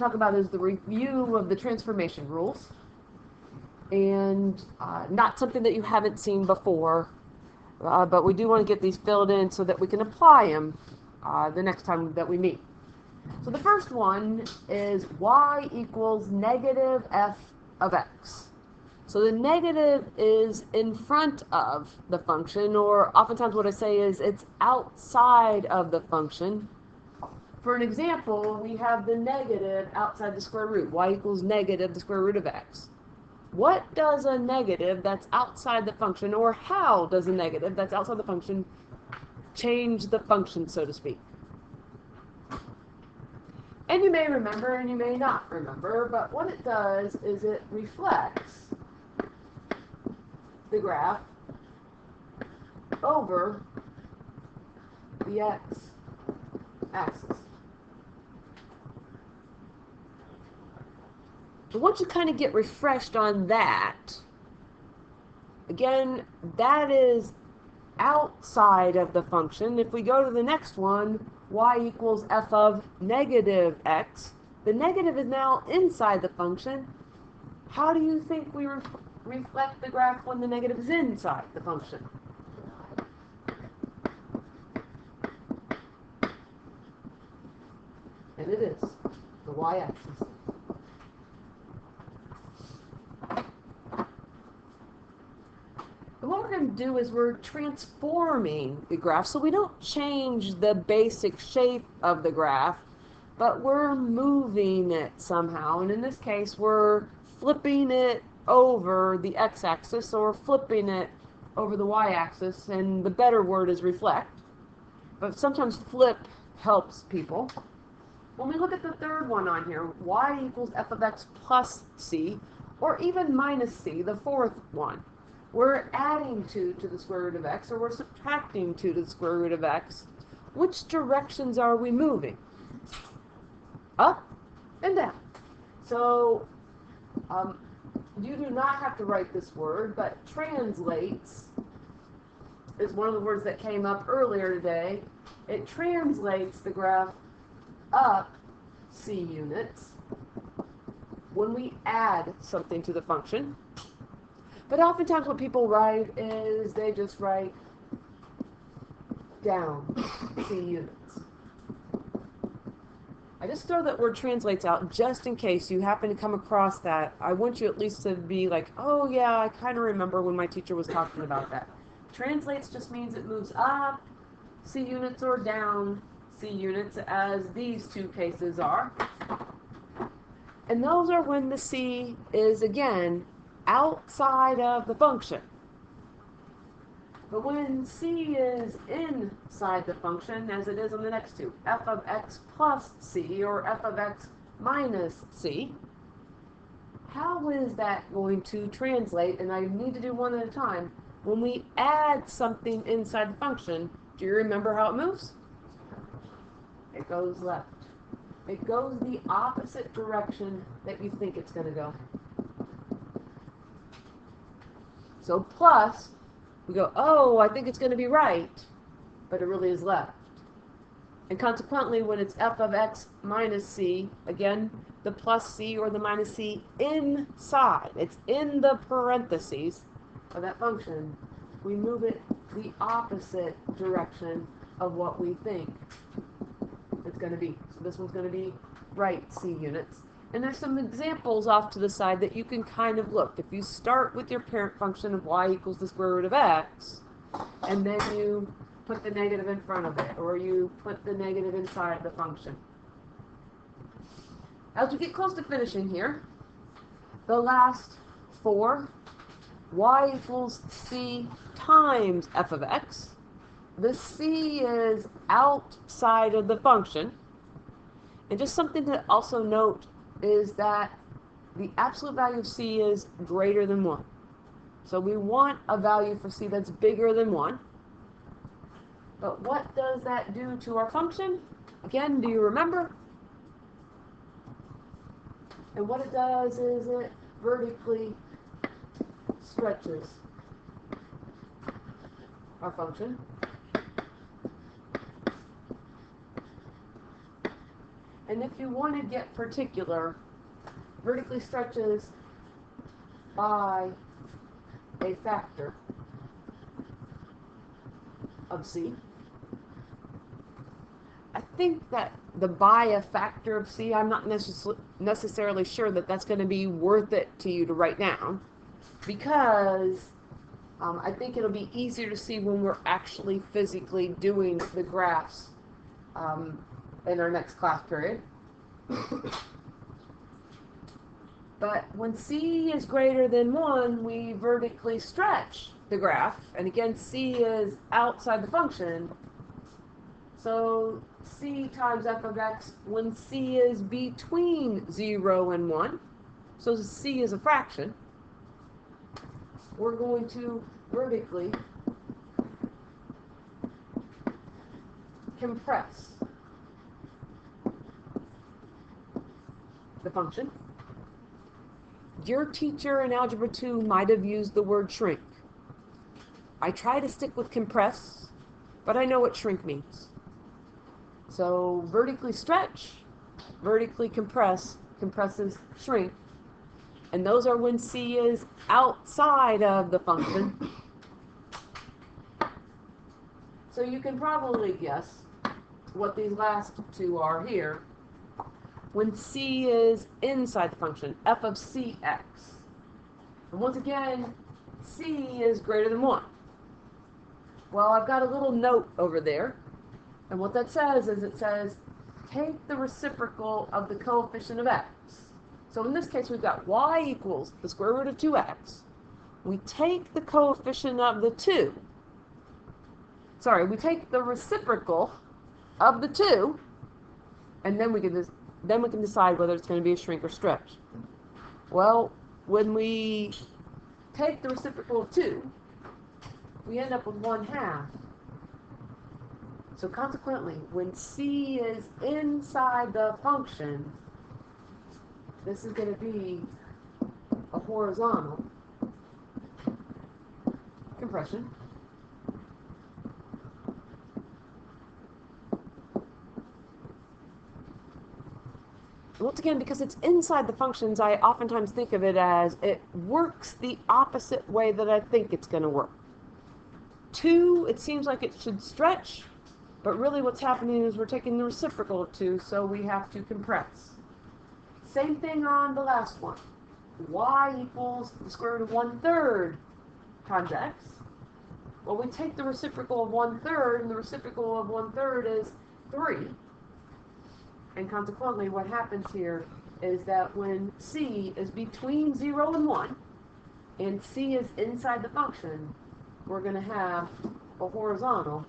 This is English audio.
talk about is the review of the transformation rules. And not something that you haven't seen before, but we do want to get these filled in so that we can apply them the next time that we meet. So the first one is y equals negative f of x. So the negative is in front of the function, or oftentimes what I say is it's outside of the function. For an example, we have the negative outside the square root. Y equals negative the square root of x. What does a negative that's outside the function, or how does a negative that's outside the function change the function, so to speak? And you may remember and you may not remember, but what it does is it reflects the graph over the x-axis. But once you kind of get refreshed on that, again, that is outside of the function. If we go to the next one, y equals f of negative x, the negative is now inside the function. How do you think we reflect the graph when the negative is inside the function? And it is the y-axis. And what we're going to do is we're transforming the graph, so we don't change the basic shape of the graph, but we're moving it somehow. And in this case, we're flipping it over the x-axis, or flipping it over the y-axis, and the better word is reflect. But sometimes flip helps people. When we look at the third one on here, y equals f of x plus c, or even minus c, the fourth one, we're adding 2 to the square root of x, or we're subtracting 2 to the square root of x. Which directions are we moving? Up and down. So you do not have to write this word, but translates is one of the words that came up earlier today. It translates the graph up c units when we add something to the function. But oftentimes what people write is they just write down c units. I just throw that word translates out just in case you happen to come across that. I want you at least to be like, oh yeah, I kind of remember when my teacher was talking about that. Translates just means it moves up c units or down c units, as these two cases are. And those are when the c is, again, outside of the function. But when c is inside the function, as it is on the next two, f of x plus c, or f of x minus c, how is that going to translate? And I need to do one at a time. When we add something inside the function, do you remember how it moves? It goes left. It goes the opposite direction that you think it's going to go. So plus, we go, oh, I think it's going to be right, but it really is left. And consequently, when it's f of x minus c, again, the plus c or the minus c inside, it's in the parentheses of that function, we move it the opposite direction of what we think it's going to be. So this one's going to be right c units. And there's some examples off to the side that you can kind of look. If you start with your parent function of y equals the square root of x, and then you put the negative in front of it, or you put the negative inside the function. As we get close to finishing here, the last four, y equals c times f of x. The c is outside of the function. And just something to also note is that the absolute value of c is greater than 1. So we want a value for c that's bigger than 1. But what does that do to our function? Again, do you remember? And what it does is it vertically stretches our function. And if you want to get particular, vertically stretches by a factor of C. I think that the by a factor of C, I'm not necessarily sure that that's going to be worth it to you to write down, because I think it'll be easier to see when we're actually physically doing the graphs in our next class period. But when C is greater than 1, we vertically stretch the graph. And again, C is outside the function. So C times f of x when C is between 0 and 1. So C is a fraction. We're going to vertically compress the function. Your teacher in Algebra 2 might have used the word shrink. I try to stick with compress, but I know what shrink means. So vertically stretch, vertically compress, compresses shrink, and those are when C is outside of the function. So you can probably guess what these last two are here. When C is inside the function, f of cx. And once again, C is greater than 1. Well, I've got a little note over there. And what that says is it says, take the reciprocal of the coefficient of x. So in this case, we've got y equals the square root of 2x. We take the coefficient of the 2. Sorry, we take the reciprocal of the 2, and then we can decide whether it's going to be a shrink or stretch. Well, when we take the reciprocal of 2, we end up with 1/2. So consequently, when C is inside the function, this is going to be a horizontal compression. Once again, because it's inside the functions, I oftentimes think of it as it works the opposite way that I think it's going to work. 2, it seems like it should stretch, but really what's happening is we're taking the reciprocal of 2, so we have to compress. Same thing on the last one. Y equals the square root of 1/3 times x. Well, we take the reciprocal of 1/3, and the reciprocal of 1/3 is 3. And consequently, what happens here is that when C is between 0 and 1, and C is inside the function, we're going to have a horizontal